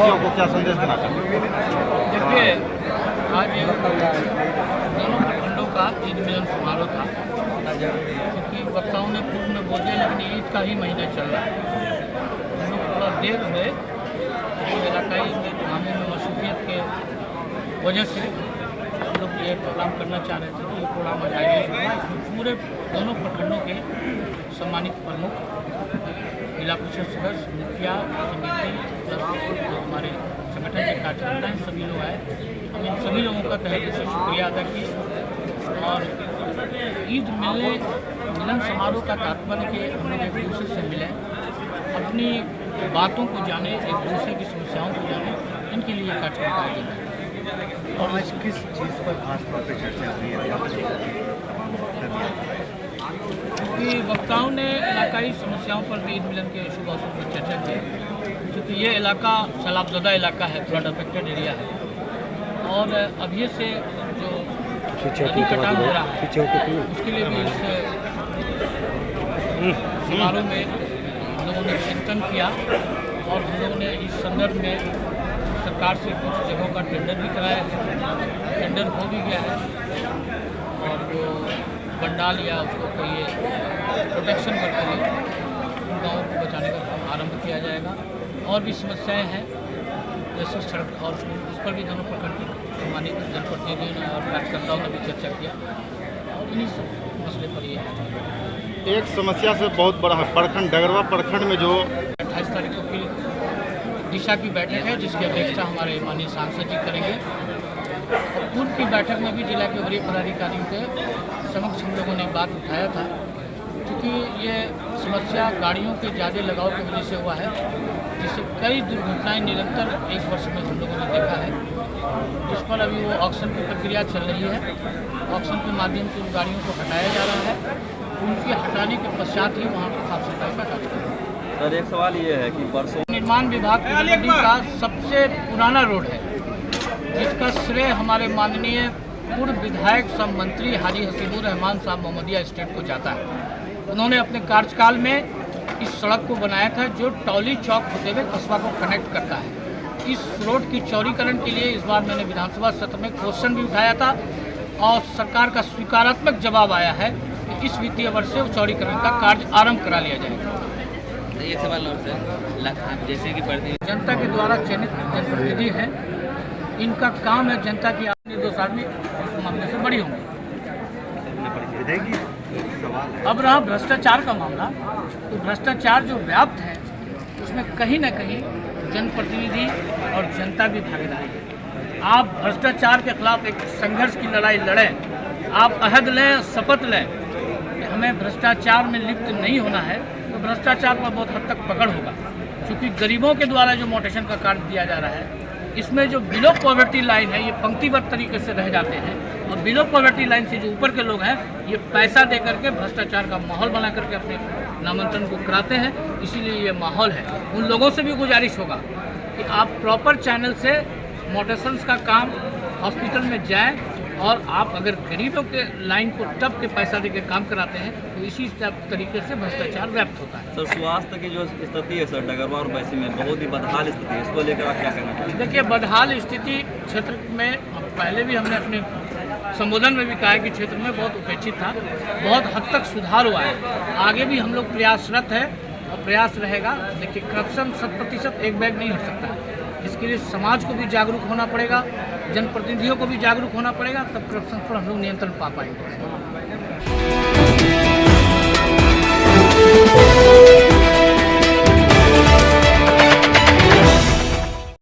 जनप्रतिनिधियों को क्या संदेश देना चाहते हैं? देखिए, आज दोनों प्रखंडों का ईद मिलन समारोह था, क्योंकि वक्ताओं ने पूर्व में बोल दिया, लेकिन ईद का ही महीना चल रहा है। हम लोग थोड़ा देर हुए इलाकाई कामों में मसरूफियत के वजह से हम लोग ये प्रोग्राम करना चाह रहे थे। तो ये प्रोग्राम आज आयोजित हुआ। इसमें पूरे दोनों प्रखंडों के सम्मानित प्रमुख, जिला परिषद सदस्य, मुखिया समिति, प्लस हमारे संगठन के कार्यकर्ता हैं, सभी लोग आए। हम इन सभी लोगों का तहे दिल से शुक्रिया अदा किए। और ईद मिलन समारोह का तात्पर्य कि हम लोग एक दूसरे से मिलें, अपनी बातों को जाने, एक दूसरे की समस्याओं को जाने, इनके लिए कार्यक्रम का आयोजन है। और आज किस चीज़ पर खास तौर पर चर्चा हुई है? क्योंकि वक्ताओं ने इलाकाई समस्याओं पर भी ईद मिलन के शुभ अवसर पर चर्चा की, क्योंकि ये इलाका सैलाबज़दा इलाका है, फ्लड अफेक्टेड एरिया है। और अभी से जो नदी कटान हो रहा है, उसके लिए भी इस समारोह में हम लोगों ने चिंतन किया। और हम लोगों ने इस संदर्भ में सरकार से कुछ जगहों का टेंडर भी कराया है। टेंडर हो भी गया है और जो पंडाल या उसको कहिए प्रोटेक्शन वर्क करिए, उन गाँवों को बचाने का काम आरंभ किया जाएगा। और भी समस्याएं हैं जैसे सड़क, और उस पर भी दोनों प्रखंड के सम्मानित जनप्रतिनिधियों ने और कार्यकर्ताओं ने भी चर्चा किया। और इन्हीं सब मसले पर ये है। एक समस्या से बहुत बड़ा है प्रखंड, डगरवा प्रखंड में जो 28 तारीख को फिर दिशा की बैठक है, जिसकी अध्यक्षता हमारे माननीय सांसद जी करेंगे। और पूर्व की बैठक में भी जिला के वरीय पदाधिकारियों के समक्ष हम लोगों ने बात उठाया था, क्योंकि ये समस्या गाड़ियों के ज़्यादा लगाव की वजह से हुआ है, जिससे कई दुर्घटनाएं निरंतर एक वर्ष में हम लोगों ने देखा है। जिस पर अभी वो ऑक्शन की प्रक्रिया चल रही है। ऑक्शन के माध्यम से उन गाड़ियों को हटाया जा रहा है। उनके हटाने के पश्चात ही वहाँ पर साफ सफाई का कार्य करेंगे। सर, एक सवाल ये है कि परसों निर्माण विभाग की का सबसे पुराना रोड है, जिसका श्रेय हमारे माननीय पूर्व विधायक सह मंत्री हाजी हसीबुर रहमान साहब मोहम्मदिया स्टेट को जाता है। उन्होंने अपने कार्यकाल में इस सड़क को बनाया था, जो टौली चौक होते हुए कस्बा को कनेक्ट करता है। इस रोड की चौड़ीकरण के लिए इस बार मैंने विधानसभा सत्र में क्वेश्चन भी उठाया था और सरकार का स्वीकारात्मक जवाब आया है कि इस वित्तीय वर्ष से चौड़ीकरण का कार्य आरंभ करा लिया जाएगा। एक सवाल और सर, जैसे कि जनता के द्वारा चयनित जनप्रतिनिधि हैं, इनका काम है जनता की निर्दोष आदमी उस मामले से बड़ी होंगी। अब रहा भ्रष्टाचार का मामला, तो भ्रष्टाचार जो व्याप्त है उसमें कहीं न कहीं जनप्रतिनिधि और जनता भी भागीदारी है। आप भ्रष्टाचार के खिलाफ एक संघर्ष की लड़ाई लड़ें, आप अहद लें, शपथ लें कि हमें भ्रष्टाचार में लिप्त नहीं होना है, तो भ्रष्टाचार पर बहुत हद तक पकड़ होगा। क्योंकि गरीबों के द्वारा जो मोटेशन का कार्य दिया जा रहा है, इसमें जो बिलो पॉवर्टी लाइन है, ये पंक्तिबद्ध तरीके से रह जाते हैं। और बिलो पॉवर्टी लाइन से जो ऊपर के लोग हैं, ये पैसा दे करके भ्रष्टाचार का माहौल बना करके अपने नामांकन को कराते हैं। इसीलिए ये माहौल है। उन लोगों से भी गुजारिश होगा कि आप प्रॉपर चैनल से मोटेशंस का काम हॉस्पिटल में जाएँ, और आप अगर गरीबों के लाइन को टप के पैसा देकर काम कराते हैं, तो इसी तरीके से भ्रष्टाचार व्याप्त होता है। सर, स्वास्थ्य की जो स्थिति है सर, डगरवा और बैसी में बहुत ही बदहाल स्थिति है, इसको लेकर आप क्या कहना चाहते हैं? देखिए, बदहाल स्थिति क्षेत्र में पहले भी हमने अपने संबोधन में भी कहा है कि क्षेत्र में बहुत उपेक्षित था, बहुत हद तक सुधार हुआ है। आगे भी हम लोग प्रयासरत है और प्रयास रहेगा। देखिए, करप्शन 100% एक बैग नहीं हो सकता है। इसके लिए समाज को भी जागरूक होना पड़ेगा, जनप्रतिनिधियों को भी जागरूक होना पड़ेगा, तब करप्शन पर हम लोग नियंत्रण पा पाएंगे।